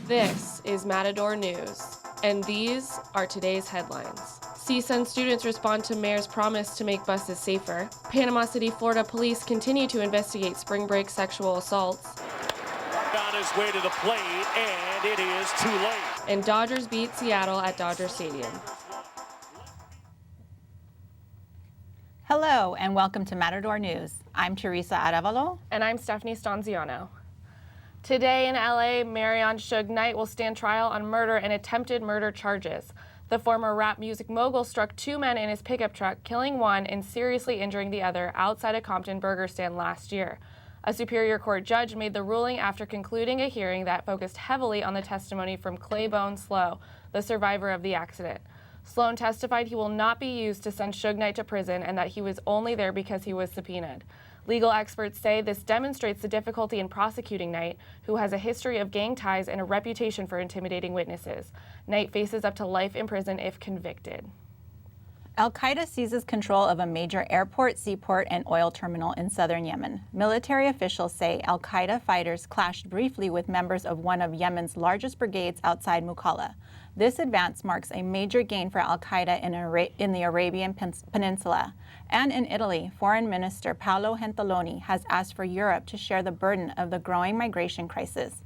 This is Matador News, and these are today's headlines. CSUN students respond to mayor's promise to make buses safer. Panama City, Florida police continue to investigate spring break sexual assaults. On his way to the plate, and it is too late. And Dodgers beat Seattle at Dodger Stadium. Hello, and welcome to Matador News. I'm Teresa Arevalo. And I'm Stephanie Stanziano. Today in LA, Marion Suge Knight will stand trial on murder and attempted murder charges. The former rap music mogul struck two men in his pickup truck, killing one and seriously injuring the other outside a Compton burger stand last year. A Superior Court judge made the ruling after concluding a hearing that focused heavily on the testimony from Claiborne Slow, the survivor of the accident. Sloan testified he will not be used to send Suge Knight to prison and that he was only there because he was subpoenaed. Legal experts say this demonstrates the difficulty in prosecuting Knight, who has a history of gang ties and a reputation for intimidating witnesses. Knight faces up to life in prison if convicted. Al-Qaeda seizes control of a major airport, seaport, and oil terminal in southern Yemen. Military officials say Al-Qaeda fighters clashed briefly with members of one of Yemen's largest brigades outside Mukalla. This advance marks a major gain for Al-Qaeda in the Arabian Peninsula. And in Italy, Foreign Minister Paolo Gentiloni has asked for Europe to share the burden of the growing migration crisis.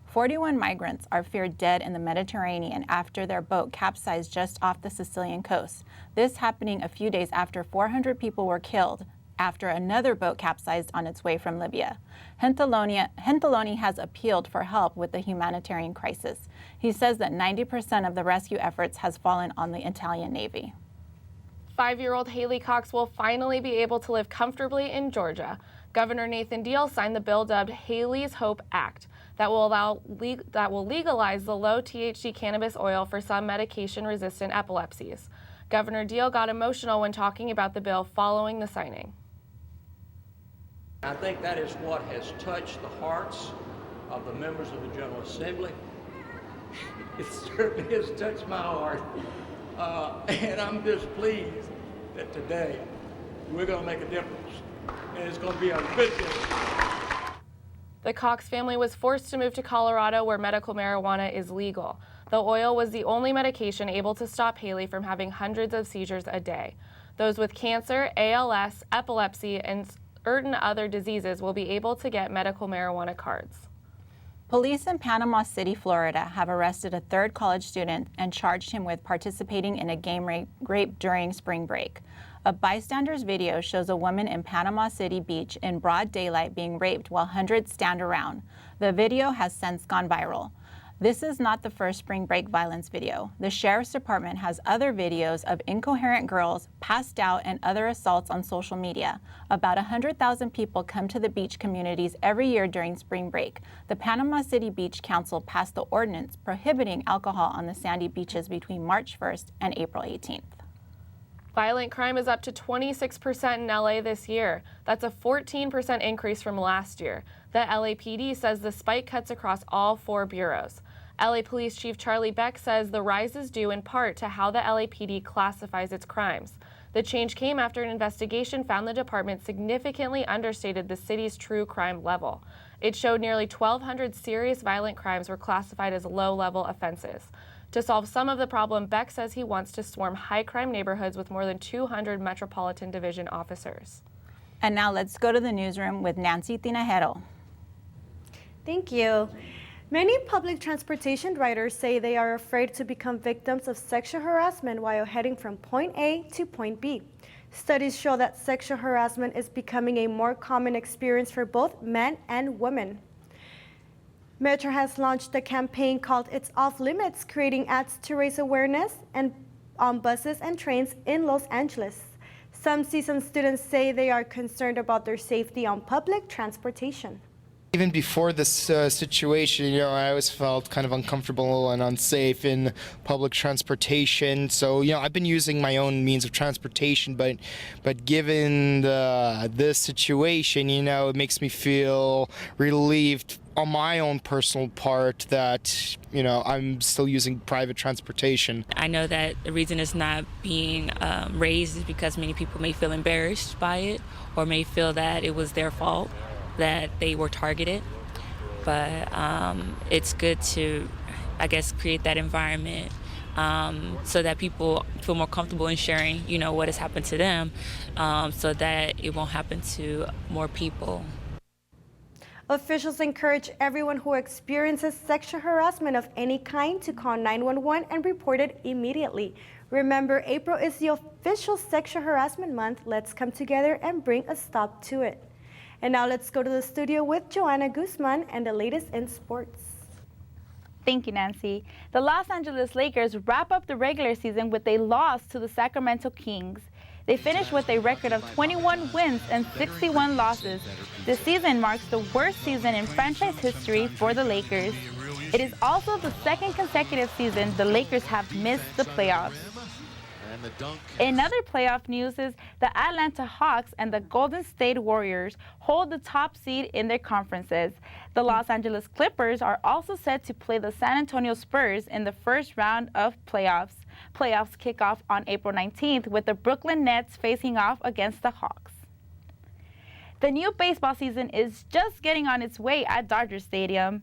41 migrants are feared dead in the Mediterranean after their boat capsized just off the Sicilian coast. This happening a few days after 400 people were killed after another boat capsized on its way from Libya. Gentiloni has appealed for help with the humanitarian crisis. He says that 90% of the rescue efforts has fallen on the Italian Navy. 5-year-old Haley Cox will finally be able to live comfortably in Georgia. Governor Nathan Deal signed the bill dubbed Haley's Hope Act that will legalize the low THC cannabis oil for some medication-resistant epilepsies. Governor Deal got emotional when talking about the bill following the signing. I think that is what has touched the hearts of the members of the General Assembly. It certainly has touched my heart. And I'm just pleased that today we're going to make a difference. And it's going to be a good difference. The Cox family was forced to move to Colorado where medical marijuana is legal. The oil was the only medication able to stop Haley from having hundreds of seizures a day. Those with cancer, ALS, epilepsy, and certain other diseases will be able to get medical marijuana cards. Police in Panama City, Florida have arrested a third college student and charged him with participating in a gang rape during spring break. A bystander's video shows a woman in Panama City Beach in broad daylight being raped while hundreds stand around. The video has since gone viral. This is not the first spring break violence video. The Sheriff's Department has other videos of incoherent girls, passed out, and other assaults on social media. About 100,000 people come to the beach communities every year during spring break. The Panama City Beach Council passed the ordinance prohibiting alcohol on the sandy beaches between March 1st and April 18th. Violent crime is up to 26% in LA this year. That's a 14% increase from last year. The LAPD says the spike cuts across all 4 bureaus. LA Police Chief Charlie Beck says the rise is due in part to how the LAPD classifies its crimes. The change came after an investigation found the department significantly understated the city's true crime level. It showed nearly 1,200 serious violent crimes were classified as low-level offenses. To solve some of the problem, Beck says he wants to swarm high-crime neighborhoods with more than 200 Metropolitan Division officers. And now let's go to the newsroom with Nancy Tinajero. Thank you. Many public transportation riders say they are afraid to become victims of sexual harassment while heading from point A to point B. Studies show that sexual harassment is becoming a more common experience for both men and women. Metro has launched a campaign called It's Off Limits, creating ads to raise awareness on buses and trains in Los Angeles. Some CSUN students say they are concerned about their safety on public transportation. Even before this situation, I always felt kind of uncomfortable and unsafe in public transportation. So, I've been using my own means of transportation, but given this situation, it makes me feel relieved on my own personal part that, I'm still using private transportation. I know that the reason it's not being raised is because many people may feel embarrassed by it or may feel that it was their fault, that they were targeted. But it's good to I guess, create that environment so that people feel more comfortable in sharing, what has happened to them, so that it won't happen to more people. Officials encourage everyone who experiences sexual harassment of any kind to call 911 and report it immediately. Remember, April is the official sexual harassment month. Let's come together and bring a stop to it. And now let's go to the studio with Joanna Guzman and the latest in sports. Thank you, Nancy. The Los Angeles Lakers wrap up the regular season with a loss to the Sacramento Kings. They finished with a record of 21 wins and 61 losses. This season marks the worst season in franchise history for the Lakers. It is also the second consecutive season the Lakers have missed the playoffs. In other playoff news is the Atlanta Hawks and the Golden State Warriors hold the top seed in their conferences. The Los Angeles Clippers are also set to play the San Antonio Spurs in the first round of playoffs. Playoffs kick off on April 19th with the Brooklyn Nets facing off against the Hawks. The new baseball season is just getting on its way at Dodger Stadium.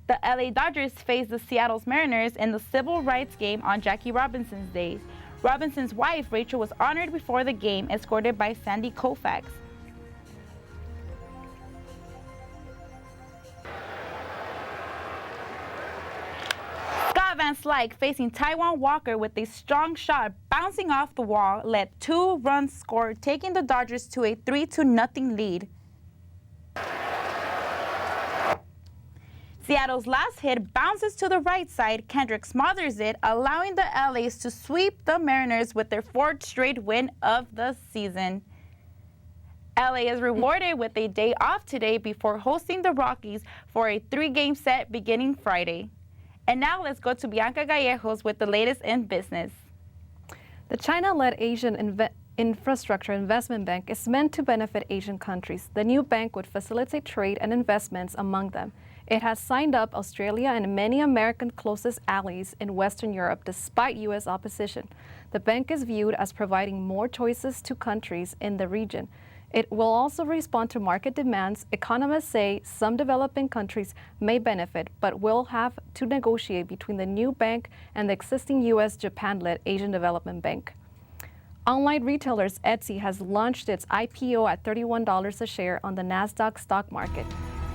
The LA Dodgers face the Seattle Mariners in the civil rights game on Jackie Robinson's Day. Robinson's wife, Rachel, was honored before the game, escorted by Sandy Koufax. Scott Van Slyke facing Taijuan Walker with a strong shot bouncing off the wall led 2 runs scored, taking the Dodgers to a 3-0 lead. Seattle's last hit bounces to the right side. Kendrick smothers it, allowing the LAs to sweep the Mariners with their 4th straight win of the season. LA is rewarded with a day off today before hosting the Rockies for a 3-game set beginning Friday. And now let's go to Bianca Gallegos with the latest in business. The China-led Asian Infrastructure Investment Bank is meant to benefit Asian countries. The new bank would facilitate trade and investments among them. It has signed up Australia and many American closest allies in Western Europe despite U.S. opposition. The bank is viewed as providing more choices to countries in the region. It will also respond to market demands. Economists say some developing countries may benefit, but will have to negotiate between the new bank and the existing U.S.-Japan-led Asian Development Bank. Online retailers Etsy has launched its IPO at $31 a share on the Nasdaq stock market.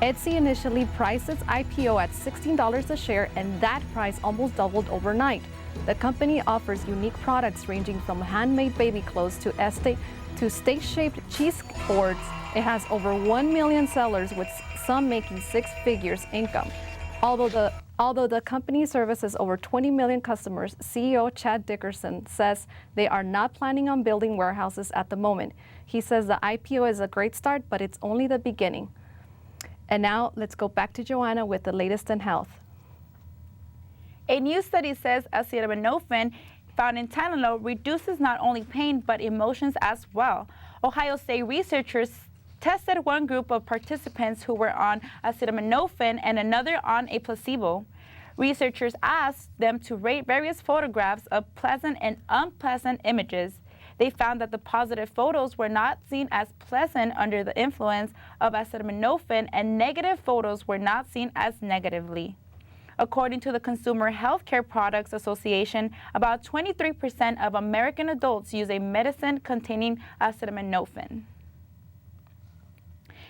Etsy initially priced its IPO at $16 a share, and that price almost doubled overnight. The company offers unique products ranging from handmade baby clothes to state-shaped cheese boards. It has over 1 million sellers, with some making 6 figures income. Although the company services over 20 million customers, CEO Chad Dickerson says they are not planning on building warehouses at the moment. He says the IPO is a great start, but it's only the beginning. And now let's go back to Joanna with the latest in health. A new study says acetaminophen found in Tylenol reduces not only pain but emotions as well. Ohio State researchers tested one group of participants who were on acetaminophen and another on a placebo. Researchers asked them to rate various photographs of pleasant and unpleasant images. They found that the positive photos were not seen as pleasant under the influence of acetaminophen, and negative photos were not seen as negatively. According to the Consumer Healthcare Products Association, about 23% of American adults use a medicine containing acetaminophen.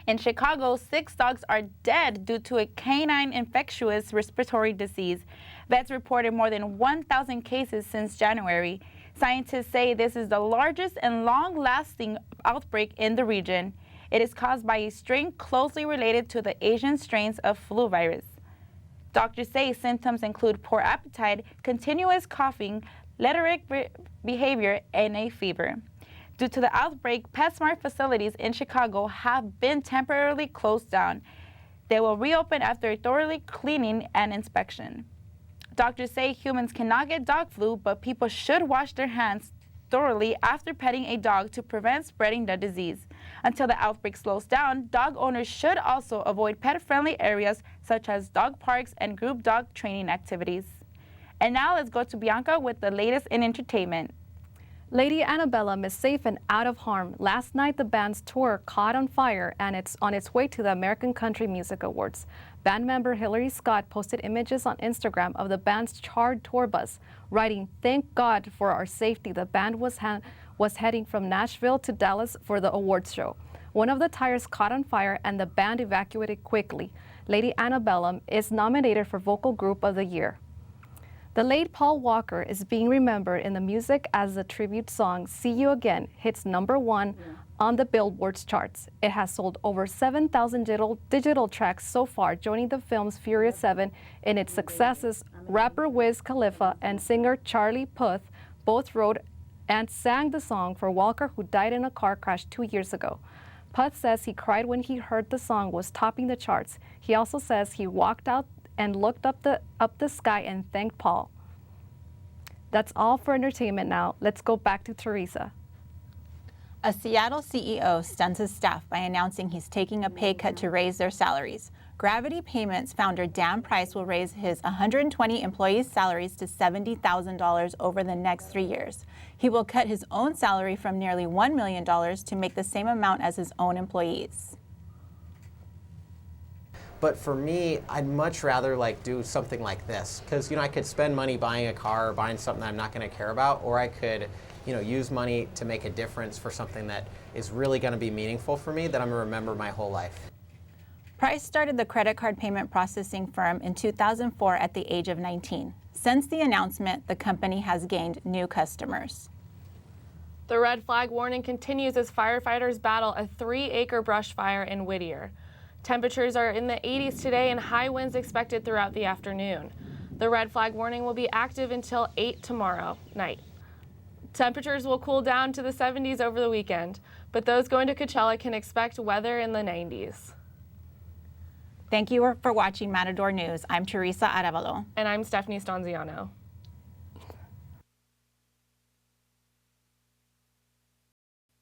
In Chicago, 6 dogs are dead due to a canine infectious respiratory disease. Vets reported more than 1,000 cases since January. Scientists say this is the largest and long-lasting outbreak in the region. It is caused by a strain closely related to the Asian strains of flu virus. Doctors say symptoms include poor appetite, continuous coughing, lethargic behavior, and a fever. Due to the outbreak, PetSmart facilities in Chicago have been temporarily closed down. They will reopen after a thorough cleaning and inspection. Doctors say humans cannot get dog flu, but people should wash their hands thoroughly after petting a dog to prevent spreading the disease. Until the outbreak slows down, dog owners should also avoid pet-friendly areas such as dog parks and group dog training activities. And now let's go to Bianca with the latest in entertainment. Lady Antebellum is safe and out of harm. Last night, the band's tour caught on fire and it's on its way to the American Country Music Awards. Band member Hillary Scott posted images on Instagram of the band's charred tour bus, writing, "Thank God for our safety. The band was heading from Nashville to Dallas for the awards show. One of the tires caught on fire and the band evacuated quickly. Lady Antebellum is nominated for Vocal Group of the Year." The late Paul Walker is being remembered in the music as the tribute song "See You Again" hits #1 on the Billboard's charts. It has sold over 7,000 digital tracks so far, joining the film's Furious 7 in its successes. Rapper Wiz Khalifa and singer Charlie Puth both wrote and sang the song for Walker, who died in a car crash 2 years ago. Puth says he cried when he heard the song was topping the charts. He also says he walked out and looked up the sky and thanked Paul. That's all for entertainment now. Let's go back to Teresa. A Seattle CEO stuns his staff by announcing he's taking a pay cut to raise their salaries. Gravity Payments founder Dan Price will raise his 120 employees' salaries to $70,000 over the next 3 years. He will cut his own salary from nearly $1 million to make the same amount as his own employees. But for me, I'd much rather do something like this, because I could spend money buying a car or buying something that I'm not going to care about, or I could use money to make a difference for something that is really going to be meaningful for me, that I'm going to remember my whole life. Price started the credit card payment processing firm in 2004 at the age of 19. Since the announcement, the company has gained new customers. The red flag warning continues as firefighters battle a 3-acre brush fire in Whittier. Temperatures are in the 80s today and high winds expected throughout the afternoon. The red flag warning will be active until 8 tomorrow night. Temperatures will cool down to the 70s over the weekend, but those going to Coachella can expect weather in the 90s. Thank you for watching Matador News. I'm Teresa Arevalo. And I'm Stephanie Stanziano.